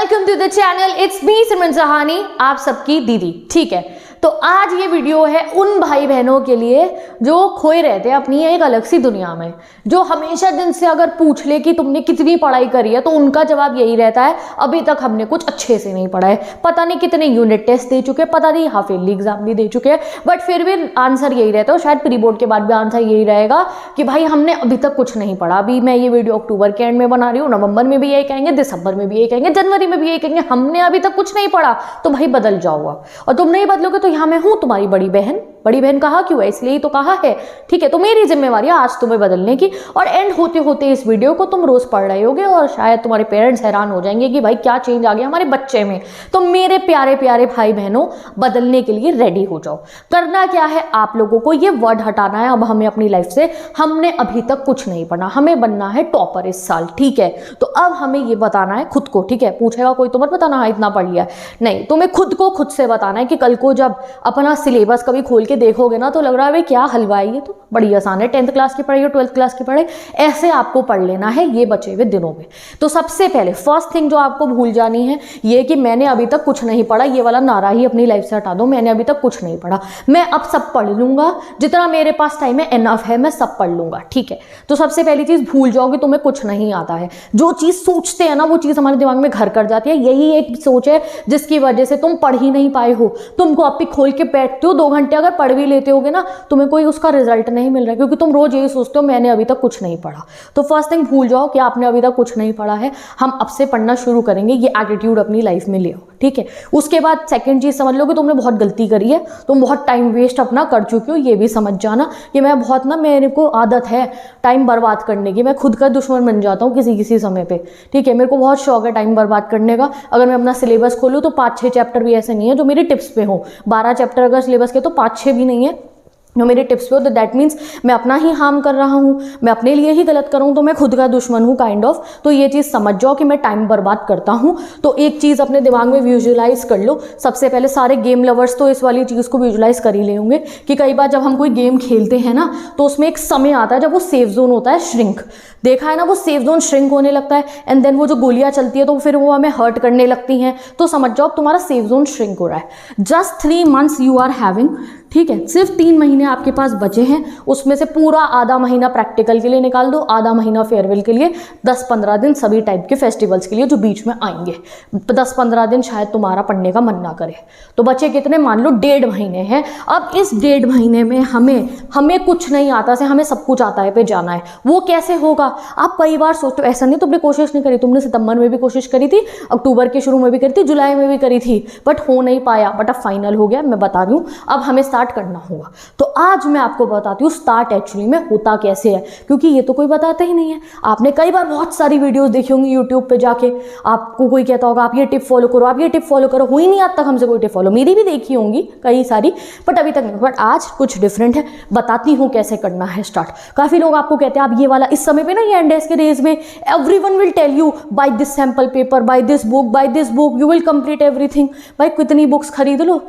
Welcome to the channel, it's me Simran Sahani, आप सबकी दीदी। ठीक है, तो आज ये वीडियो है उन भाई बहनों के लिए जो खोए रहते हैं अपनी एक अलग सी दुनिया में, जो हमेशा जिनसे अगर पूछ ले कि तुमने कितनी पढ़ाई करी है तो उनका जवाब यही रहता है अभी तक हमने कुछ अच्छे से नहीं पढ़ा है। पता नहीं कितने यूनिट टेस्ट दे चुके, पता नहीं हाफ ईयरली एग्जाम भी दे चुके हैं, बट फिर भी आंसर यही रहता है। शायद प्री बोर्ड के बाद भी आंसर यही रहेगा कि भाई हमने अभी तक कुछ नहीं पढ़ा। अभी मैं ये वीडियो अक्टूबर के एंड में बना रही हूँ, नवंबर में भी यही कहेंगे, दिसंबर में भी यही कहेंगे, जनवरी में भी यही कहेंगे, हमने अभी तक कुछ नहीं पढ़ा। तो भाई बदल जाओ, और तुम नहीं बदलोगे तो यहाँ मैं हूँ तुम्हारी बड़ी बहन। बड़ी बहन कहा क्यों है, इसलिए ही तो कहा है। ठीक है, तो मेरी जिम्मेवारी है आज तुम्हें बदलने की। और एंड होते होते इस वीडियो को तुम रोज पढ़ रहे होगे और शायद तुम्हारे पेरेंट्स हैरान हो जाएंगे कि भाई क्या चेंज आ गया हमारे बच्चे में। तो मेरे प्यारे प्यारे भाई बहनों, बदलने के लिए रेडी हो जाओ। करना क्या है, आप लोगों को ये वर्ड हटाना है अब हमें अपनी लाइफ से। हमने अभी तक कुछ नहीं पढ़ा, हमें बनना है टॉपर इस साल। ठीक है, तो अब हमें ये बताना है खुद को। ठीक है, पूछेगा कोई तो मत बताना हाँ इतना पढ़ लिया, नहीं, तुम्हें खुद को खुद से बताना है कि कल को जब अपना सिलेबस कभी खोल के देखोगे ना तो लग रहा है भाई क्या हलवा है, ये तो बड़ी आसान है, 10th क्लास की पढ़ाई और 12th क्लास की पढ़ाई ऐसे आपको पढ़ लेना है ये बचे हुए दिनों में। तो सबसे पहले फर्स्ट थिंग जो आपको भूल जानी है ये कि मैंने अभी तक कुछ नहीं पढ़ा, ये वाला नारा ही अपनी लाइफ से हटा दो। मैंने अभी तक कुछ नहीं पढ़ा, मैं अब सब पढ़ लूंगा, जितना मेरे पास टाइम है एनफ है, मैं सब पढ़ लूंगा। ठीक है, तो सबसे पहली चीज भूल जाओ कि तुम्हें कुछ नहीं आता है। जो चीज सोचते हैं ना वो चीज हमारे दिमाग में घर कर जाती है। यही एक सोच है जिसकी वजह से तुम पढ़ ही नहीं पाए हो। तुमको आप खोल के बैठते हो 2 घंटे, अगर पढ़ भी लेते होगे ना तुम्हें कोई उसका रिजल्ट नहीं मिल रहा है, क्योंकि तुम रोज यही सोचते हो मैंने अभी तक कुछ नहीं पढ़ा। तो फर्स्ट थिंग भूल जाओ कि आपने अभी तक कुछ नहीं पढ़ा है। हम अब से पढ़ना शुरू करेंगे, ये एटीट्यूड अपनी लाइफ में ले आओ। ठीक है, उसके बाद सेकंड चीज समझ लो कि तुमने बहुत गलती करी है, तुम बहुत टाइम वेस्ट अपना कर चुके हो। ये भी समझ जाना कि मैं बहुत ना, मेरे को आदत है टाइम बर्बाद करने की, मैं खुद का दुश्मन बन जाता हूँ किसी किसी समय पे। ठीक है, मेरे को बहुत शौक है टाइम बर्बाद करने का। अगर मैं अपना सिलेबस खोलूँ तो 5-6 चैप्टर भी ऐसे नहीं है जो मेरे टिप्स पे हो। 12 चैप्टर अगर सिलेबस के तो 5-6 भी नहीं है जो मेरे टिप्स पे हो। तो दैट मीन्स मैं अपना ही हार्म कर रहा हूँ, मैं अपने लिए ही गलत करूँ, तो मैं खुद का दुश्मन हूँ काइंड ऑफ। तो ये चीज़ समझ जाओ कि मैं टाइम बर्बाद करता हूँ। तो एक चीज़ अपने दिमाग में विजुअलाइज कर लो। सबसे पहले सारे गेम लवर्स तो इस वाली चीज़ को विजुअलाइज कर ही ले होंगे कि कई बार जब हम कोई गेम खेलते हैं ना तो उसमें एक समय आता है जब वो सेफ जोन होता है श्रिंक, देखा है ना, वो सेफ जोन श्रिंक होने लगता है एंड देन वो जो गोलियां चलती है तो फिर वो हमें हर्ट करने लगती हैं। तो समझ जाओ तुम्हारा सेफ जोन श्रिंक हो रहा है। Just 3 months you are having. ठीक है, सिर्फ 3 महीने आपके पास बचे हैं, उसमें से पूरा आधा महीना प्रैक्टिकल के लिए निकाल दो, आधा महीना फेयरवेल के लिए, 10-15 दिन सभी टाइप के फेस्टिवल्स के लिए जो बीच में आएंगे। 10-15 दिन शायद तुम्हारा पढ़ने का मन ना करे। तो बचे कितने, मान लो 1.5 महीने हैं। अब इस 1.5 महीने में हमें कुछ नहीं आता से हमें सब कुछ आता है पे जाना है। वो कैसे होगा? आप कई बार सोचते हो ऐसा नहीं तुमने कोशिश नहीं करी, तुमने सितंबर में भी कोशिश करी थी, अक्टूबर के शुरू में भी करी थी, जुलाई में भी करी थी, बट हो नहीं पाया। बट अब फाइनल हो गया, मैं बता रही हूँ अब हमें स्टार्ट करना होगा। तो आज मैं आपको बताती हूँ स्टार्ट एक्चुअली में होता कैसे है, क्योंकि ये तो कोई बताता ही नहीं है। आपने कई बार बहुत सारी वीडियोस देखी होंगी यूट्यूब पे जाके, आपको कोई कहता होगा आप ये टिप फॉलो करो, आप ये टिप फॉलो करो, हुई नहीं आज तक हमसे कोई टिप फॉलो। मेरी भी देखी होंगी कई सारी, बट अभी तक नहीं। बट आज कुछ डिफरेंट है, बताती हूँ कैसे करना है स्टार्ट। काफी लोग आपको कहते हैं आप ये वाला, इस समय पे ना ये एंडेस के डेज में everyone will tell you by this sample paper, by this book you will complete everything. भाई कितनी बुक्स खरीद लो,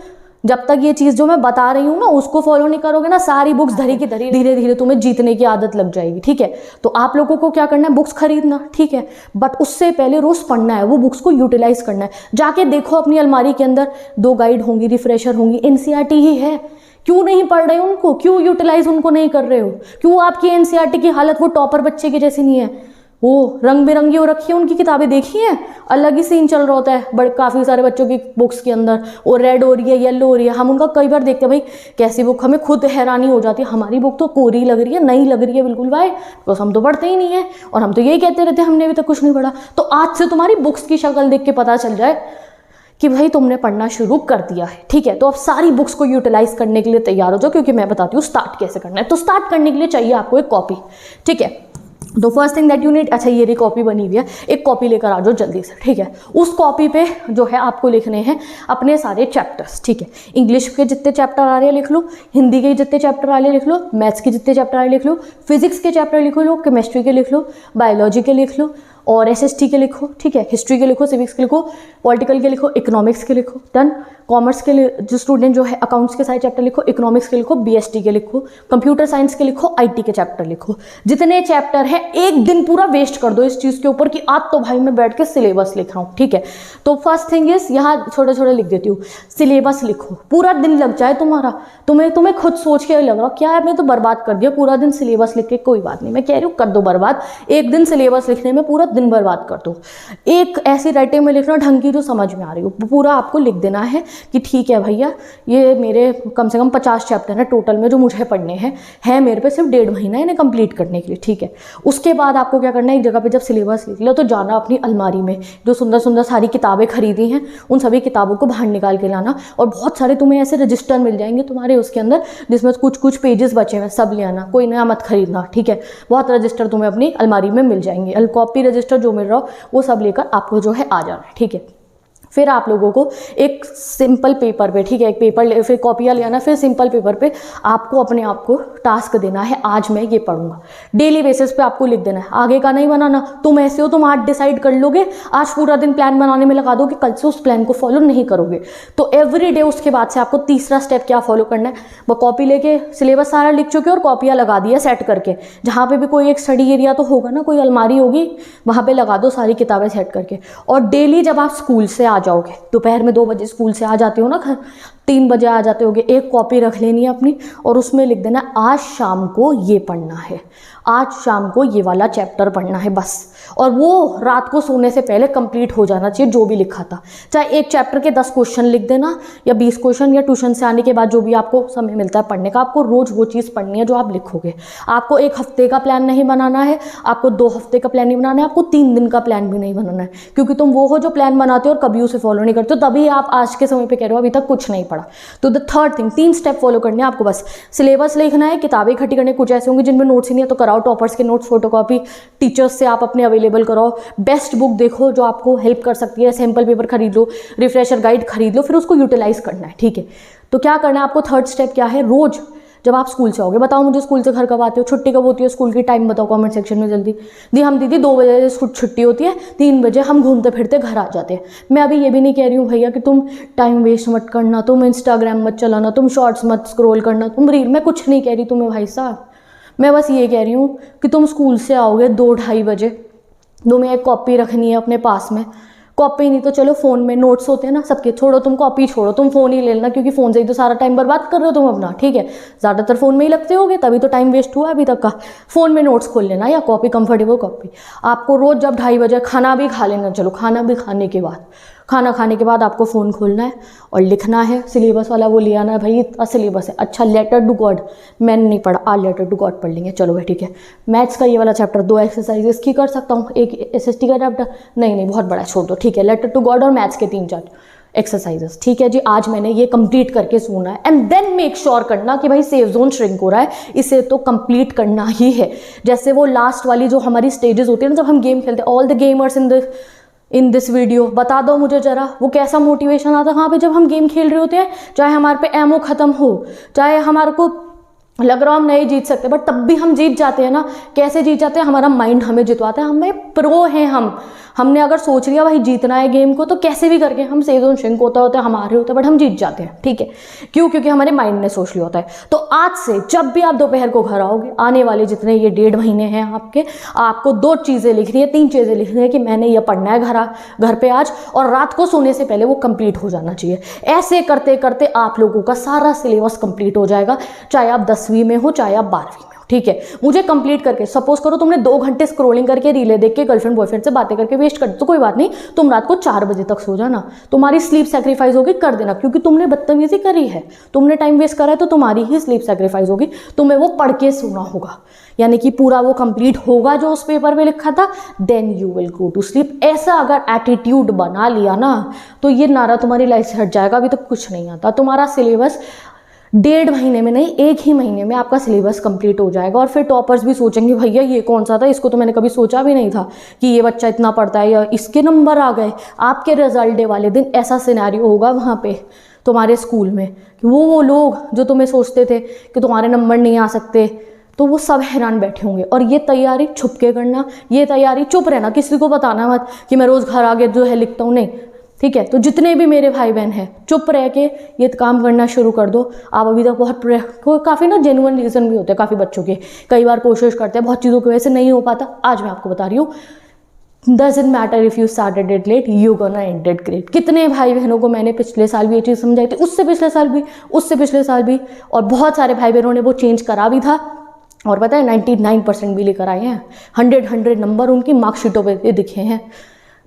जब तक ये चीज जो मैं बता रही हूँ ना उसको फॉलो नहीं करोगे ना, सारी बुक्स धरी की धरी धीरे धीरे तुम्हें जीतने की आदत लग जाएगी। ठीक है, तो आप लोगों को क्या करना है, बुक्स खरीदना। ठीक है, बट उससे पहले रोज पढ़ना है, वो बुक्स को यूटिलाइज करना है। जाके देखो अपनी अलमारी के अंदर 2 गाइड होंगी, रिफ्रेशर होंगी, एनसीईआरटी ही है, क्यों नहीं पढ़ रहे हो उनको, क्यों यूटिलाइज उनको नहीं कर रहे हो, क्यों आपकी एनसीईआरटी की हालत वो टॉपर बच्चे की जैसी नहीं है। वो रंग बिरंगी हो रखी है उनकी किताबें, देखी है, अलग ही सीन चल रहा होता है बट काफ़ी सारे बच्चों की बुक्स के अंदर, वो रेड हो रही है, येलो हो रही है। हम उनका कई बार देखते हैं भाई कैसी बुक, हमें खुद हैरानी हो जाती है, हमारी बुक तो कोरी लग रही है, नई लग रही है बिल्कुल भाई, बिकॉज हम तो पढ़ते ही नहीं है और हम तो यही कहते रहते हैं हमने अभी तक कुछ नहीं पढ़ा। तो आज से तुम्हारी बुक्स की शक्ल देख के पता चल जाए कि भाई तुमने पढ़ना शुरू कर दिया है। ठीक है, तो अब सारी बुक्स को यूटिलाइज करने के लिए तैयार हो जाओ, क्योंकि मैं बताती हूँ स्टार्ट कैसे करना है। तो स्टार्ट करने के लिए चाहिए आपको एक कॉपी। ठीक है, तो first thing that you need, अच्छा ये रही कॉपी बनी हुई है, एक कॉपी लेकर आ जाओ जल्दी से। ठीक है, उस कॉपी पे जो है आपको लिखने हैं अपने सारे चैप्टर्स। ठीक है, इंग्लिश के जितने चैप्टर आ रहे हैं लिख लो, हिंदी के जितने चैप्टर आ रहे लिख लो, मैथ्स के जितने चैप्टर आ रहे लिख लो, फिजिक्स के चैप्टर लिख लो, केमिस्ट्री के लिख लो, बायोलॉजी के लिख लो, और SST के लिखो, ठीक है, हिस्ट्री के लिखो, सिविक्स के लिखो, पॉलिटिकल के लिखो, इकोनॉमिक्स के लिखो, डन। कॉमर्स के लिए जो स्टूडेंट जो है अकाउंट्स के सारे चैप्टर लिखो, इकोनॉमिक्स के लिखो, BST के लिखो, कंप्यूटर साइंस के लिखो, IT के चैप्टर लिखो। जितने चैप्टर है एक दिन पूरा वेस्ट कर दो इस चीज़ के ऊपर कि आज तो भाई मैं बैठ के सिलेबस लिख रहा हूँ, ठीक है। तो फर्स्ट थिंग इज यहाँ छोटे छोटे लिख देती हूँ, सिलेबस लिखो, पूरा दिन लग जाए तुम्हारा, तुम्हें खुद सोच के लग रहा क्या है मैं तो बर्बाद कर दिया पूरा दिन सिलेबस लिख के, कोई बात नहीं, मैं कह रही हूँ कर दो बर्बाद, एक दिन सिलेबस लिखने में पूरा दिन बर्बाद कर दो। एक ऐसी राइटिंग में लिखना ढंग की जो समझ में आ रही हो, पूरा आपको लिख देना है कि ठीक है भैया ये मेरे कम से कम 50 चैप्टर है टोटल में जो मुझे पढ़ने हैं मेरे पे सिर्फ 1.5 महीना इन्हें कंप्लीट करने के लिए, ठीक है। उसके बाद आपको क्या करना है, एक जगह पे जब सिलेबस लिख लो तो जाना अपनी अलमारी में, जो सुंदर सुंदर सारी किताबें खरीदी हैं उन सभी किताबों को बाहर निकाल के लाना, और बहुत सारे तुम्हें ऐसे रजिस्टर मिल जाएंगे तुम्हारे उसके अंदर जिसमें कुछ पेजेस बचे हुए, सब ले आना, कोई नया मत खरीदना, ठीक है। बहुत रजिस्टर तुम्हें अपनी अलमारी में मिल जाएंगे, कॉपी रजिस्टर जो मिल रहा हो वो सब लेकर आपको जो है आ जाना है, ठीक है। फिर आप लोगों को एक सिंपल पेपर पे, ठीक है, एक पेपर फिर कॉपियाँ ले आना, फिर सिंपल पेपर पे आपको अपने आप को टास्क देना है, आज मैं ये पढ़ूंगा। डेली बेसिस पे आपको लिख देना है, आगे का नहीं बनाना। तुम ऐसे हो, तुम आज डिसाइड कर लोगे, आज पूरा दिन प्लान बनाने में लगा दोगे, कल से उस प्लान को फॉलो नहीं करोगे। तो एवरी डे उसके बाद से आपको तीसरा स्टेप क्या फॉलो करना है, वो कॉपी लेके सिलेबस सारा लिख चुके और कॉपियाँ लगा दिया सेट करके, जहाँ पे भी कोई एक स्टडी एरिया तो होगा ना, कोई अलमारी होगी, वहाँ पे लगा दो सारी किताबें सेट करके। और डेली जब आप स्कूल से आ जाओगे, दोपहर में 2 बजे स्कूल से आ जाते हो ना, 3 बजे आ जाते होगे, एक कॉपी रख लेनी है अपनी और उसमें लिख देना आज शाम को ये पढ़ना है, आज शाम को ये वाला चैप्टर पढ़ना है बस। और वो रात को सोने से पहले कंप्लीट हो जाना चाहिए जो भी लिखा था। चाहे एक चैप्टर के 10 क्वेश्चन लिख देना या 20 क्वेश्चन, या ट्यूशन से आने के बाद जो भी आपको समय मिलता है पढ़ने का, आपको रोज वो चीज़ पढ़नी है जो आप लिखोगे। आपको 1 हफ्ते का प्लान नहीं बनाना है, आपको 2 हफ्ते का प्लान नहीं बनाना है, आपको 3 दिन का प्लान भी नहीं बनाना है, क्योंकि तुम वो हो जो प्लान बनाते हो और कभी उसे फॉलो नहीं करते हो, तभी आप आज के समय पर कह रहे हो अभी तक कुछ नहीं पढ़ा। तो the third thing, 3 step follow करने हैं आपको, बस सिलेबस लिखना है, किताबें इकट्ठी करनी, कुछ ऐसे होंगे जिनमें नोट्स ही नहीं है तो कराओ, टॉपर्स के नोट्स फोटोकॉपी टीचर्स से आप अपने अवेलेबल कराओ, बेस्ट बुक देखो जो आपको हेल्प कर सकती है, सैम्पल पेपर खरीद लो, रिफ्रेशर गाइड खरीद लो, फिर उसको यूटिलाइज करना है, ठीक है। तो क्या करना है आपको, थर्ड स्टेप क्या है, रोज जब आप स्कूल से आओगे, बताओ मुझे स्कूल से घर कब आते हो, छुट्टी कब होती है, स्कूल की टाइम बताओ कमेंट सेक्शन में जल्दी। हम दीदी 2 बजे छुट्टी होती है, 3 बजे हम घूमते फिरते घर आ जाते हैं। मैं अभी ये भी नहीं कह रही हूँ भैया कि तुम टाइम वेस्ट मत करना, तुम इंस्टाग्राम मत चलाना, तुम शॉर्ट्स मत स्क्रॉल करना, तुम रील, मैं कुछ नहीं कह रही तुम्हें भाई साहब, मैं बस ये कह रही हूँ कि तुम स्कूल से आओगे 2-2:30 बजे, तुम्हें एक कॉपी रखनी है अपने पास में, कॉपी नहीं तो चलो फ़ोन में नोट्स होते हैं ना सबके, छोड़ो तुम कॉपी छोड़ो, तुम फ़ोन ही ले लेना, क्योंकि फ़ोन से ही तो सारा टाइम बर्बाद कर रहे हो तुम अपना, ठीक है। ज़्यादातर फ़ोन में ही लगते होगे, तभी तो टाइम वेस्ट हुआ अभी तक का। फ़ोन में नोट्स खोल लेना या कॉपी, कंफर्टेबल कॉपी। आपको रोज़ जब 2:30 बजे खाना भी खा लेना, चलो खाना भी खाने के बाद, खाना खाने के बाद आपको फ़ोन खोलना है और लिखना है, सिलेबस वाला वो ले आना है, भाई इतना सिलेबस है, अच्छा लेटर टू गॉड मैंने नहीं पढ़ा, आज लेटर टू गॉड पढ़ लेंगे, चलो भाई ठीक है। मैथ्स का ये वाला चैप्टर 2 एक्सरसाइजेस की कर सकता हूँ, एक SST का चैप्टर नहीं बहुत बड़ा छोड़ दो, ठीक है, लेटर टू गॉड और मैथ्स के 3-4 एक्सरसाइजेस, ठीक है जी, आज मैंने ये कंप्लीट करके सोना है। एंड देन मेक श्योर करना कि भाई सेफ जोन श्रिंक हो रहा है, इसे तो कंप्लीट करना ही है। जैसे वो लास्ट वाली जो हमारी स्टेजेस होती है ना जब हम गेम खेलते हैं, all the gamers in this video, बता दो मुझे जरा वो कैसा मोटिवेशन आता है वहाँ पे जब हम गेम खेल रहे होते हैं, चाहे हमारे पे एमओ ख़त्म हो, चाहे हमारे को लग रहा हम नहीं जीत सकते, बट तब भी हम जीत जाते हैं ना। कैसे जीत जाते हैं, हमारा माइंड हमें जितवाता है, हमें प्रो हैं हमने अगर सोच लिया भाई जीतना है गेम को तो कैसे भी करके हम सेफ जोन श्रिंक होता है हमारे होता है, बट हम जीत जाते हैं, ठीक है। क्यों? क्योंकि हमारे माइंड ने सोच लिया होता है। तो आज से जब भी आप दोपहर को घर आओगे, आने वाले जितने ये 1.5 महीने हैं आपके, आपको 2 चीज़ें लिखनी है, 3 चीज़ें लिखनी है कि मैंने ये पढ़ना है घर पे आज, और रात को सोने से पहले वो कंप्लीट हो जाना चाहिए। ऐसे करते करते आप लोगों का सारा सिलेबस कंप्लीट हो जाएगा, चाहे आप 10वीं में हो चाहे आप 12वीं में, ठीक है। मुझे कंप्लीट करके, सपोज करो तुमने 2 घंटे स्क्रॉलिंग करके रीलें देख के गर्लफ्रेंड बॉयफ्रेंड से बातें करके वेस्ट कर दो, तो कोई बात नहीं, तुम रात को 4 बजे तक सो जाना, तुम्हारी स्लीप सैक्रिफाइस होगी, कर देना, क्योंकि तुमने बदतमीजी करी है, तुमने टाइम वेस्ट करा है, तो तुम्हारी ही स्लीप सैक्रिफाइस होगी, तुम्हें वो पढ़ के सोना होगा, यानी कि पूरा वो कंप्लीट होगा जो उस पेपर में लिखा था, then you will go to sleep. ऐसा अगर एटीट्यूड बना लिया ना तो ये नारा तुम्हारी लाइफ से हट जाएगा। अभी तक कुछ नहीं आता, तुम्हारा सिलेबस 1.5 महीने में नहीं, 1 ही महीने में आपका सिलेबस कंप्लीट हो जाएगा। और फिर टॉपर्स भी सोचेंगे भैया ये कौन सा था, इसको तो मैंने कभी सोचा भी नहीं था कि ये बच्चा इतना पढ़ता है, या इसके नंबर आ गए। आपके रिजल्ट डे वाले दिन ऐसा सिनेरियो होगा वहाँ पे तुम्हारे स्कूल में कि वो लोग जो तुम्हें सोचते थे कि तुम्हारे नंबर नहीं आ सकते, तो वो सब हैरान बैठे होंगे। और ये तैयारी छुप के करना, ये तैयारी चुप रहना, किसी को बताना मत कि मैं रोज़ घर आके जो है लिखता हूँ, नहीं, ठीक है। तो जितने भी मेरे भाई बहन हैं, चुप रह के ये काम करना शुरू कर दो। आप अभी तक बहुत काफ़ी ना जेन्युइन रीज़न भी होते हैं काफ़ी बच्चों के, कई बार कोशिश करते हैं, बहुत चीज़ों की वजह से नहीं हो पाता। आज मैं आपको बता रही हूँ, doesn't matter if you started it let, you gonna and it great. कितने भाई बहनों को मैंने पिछले साल भी ये चीज़ समझाई थी, उससे पिछले साल भी, उससे पिछले साल भी, और बहुत सारे भाई बहनों ने वो चेंज करा भी था। और पता है 99% भी लेकर आए हैं, 100 नंबर उनकी मार्कशीटों पे दिखे हैं।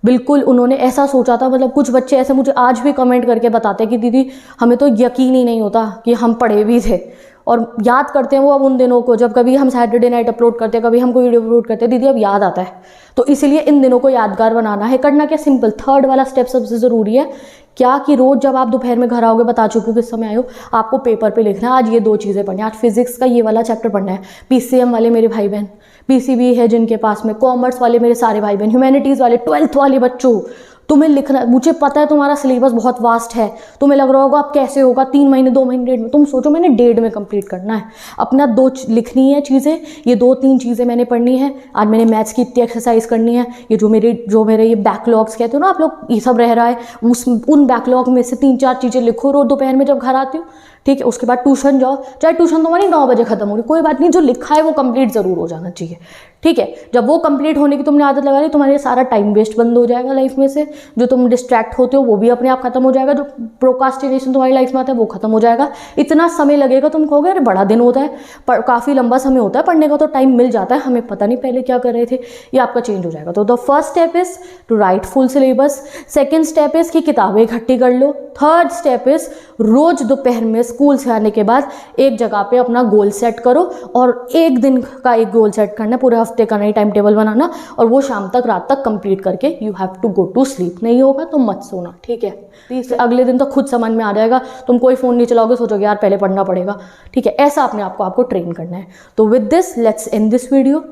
बिल्कुल उन्होंने ऐसा सोचा था, मतलब कुछ बच्चे ऐसे मुझे आज भी कमेंट करके बताते कि दीदी हमें तो यकीन ही नहीं होता कि हम पढ़े भी थे। और याद करते हैं वो अब उन दिनों को, जब कभी हम सैटरडे नाइट अपलोड करते हैं, कभी हम कोई वीडियो अपलोड करते हैं, दीदी अब याद आता है। तो इसीलिए इन दिनों को यादगार बनाना है। करना क्या, सिंपल, थर्ड वाला स्टेप सबसे ज़रूरी है। क्या कि रोज़ जब आप दोपहर में घर आओगे, बता चुकी हूँ किस समय आयो, आपको पेपर पे लिखना है आज ये 2 चीज़ें पढ़नी है। आज फिजिक्स का ये वाला चैप्टर पढ़ना है, पीसीएम वाले मेरे भाई बहन, पीसीबी है जिनके पास में, कॉमर्स वाले मेरे सारे भाई बहन, ह्यूमैनिटीज़ वाले, 12th वाले बच्चों, तुम्हें लिखना। मुझे पता है तुम्हारा सिलेबस बहुत वास्ट है, तुम्हें लग रहा होगा अब कैसे होगा, 3 महीने 2 महीने डेढ़ में, तुम सोचो मैंने 1.5 में कंप्लीट करना है अपना। 2 लिखनी है चीज़ें, ये 2-3 चीज़ें मैंने पढ़नी है। आज मैंने मैथ्स की इतनी एक्सरसाइज करनी है, ये जो मेरे ये बैकलॉग्स कहते हो ना आप लोग, ये सब रह रहा है, उन बैकलॉग में से 3-4 चीज़ें लिखो रोज दोपहर में जब घर आती हो, ठीक है। उसके बाद ट्यूशन जाओ, चाहे ट्यूशन तुम्हारी 9 बजे खत्म हो रही, कोई बात नहीं, जो लिखा है वो कंप्लीट ज़रूर हो जाना चाहिए, ठीक है। जब वो कंप्लीट होने की तुमने आदत लगा ली, तुम्हारे सारा टाइम वेस्ट बंद हो जाएगा लाइफ में से, जो तुम डिस्ट्रैक्ट होते हो वो भी अपने आप खत्म हो जाएगा, जो प्रोकास्टिनेशन तुम्हारी लाइफ में आता है वो खत्म हो जाएगा। इतना समय लगेगा, तुम कहोगे अरे बड़ा दिन होता है, पर काफ़ी लंबा समय होता है पढ़ने का, तो टाइम मिल जाता है, हमें पता नहीं पहले क्या कर रहे थे, ये आपका चेंज हो जाएगा। तो the first step is to write full syllabus, second step is कि किताबें इकट्ठी कर लो, थर्ड स्टेप इज़ रोज दोपहर में स्कूल से आने के बाद एक जगह पे अपना गोल सेट करो, और एक दिन का एक गोल सेट करना, पूरे हफ्ते का नहीं, टाइम टेबल बनाना, और वो शाम तक रात तक कंप्लीट करके you have to go to sleep. नहीं होगा तो मत सोना, ठीक है। प्लीज अगले दिन तो खुद समझ में आ जाएगा, तुम कोई फ़ोन नहीं चलाओगे, सोचोगे यार पहले पढ़ना पड़ेगा, ठीक है। ऐसा अपने आपको ट्रेन करना है। तो with this let's end this video.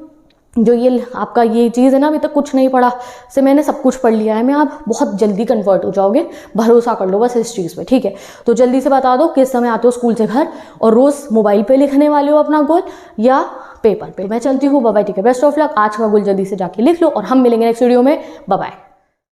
जो ये आपका ये चीज़ है ना, अभी तक कुछ नहीं पढ़ा से मैंने सब कुछ पढ़ लिया है, मैं आप बहुत जल्दी कन्वर्ट हो जाओगे, भरोसा कर लो बस इस चीज़ पे, ठीक है। तो जल्दी से बता दो किस समय आते हो स्कूल से घर, और रोज़ मोबाइल पे लिखने वाले हो अपना गोल या पेपर पे। मैं चलती हूँ, बाय बाय, ठीक है, बेस्ट ऑफ लक। आज का गोल जल्दी से जाके लिख लो, और हम मिलेंगे नेक्स्ट वीडियो में, बाय बाय।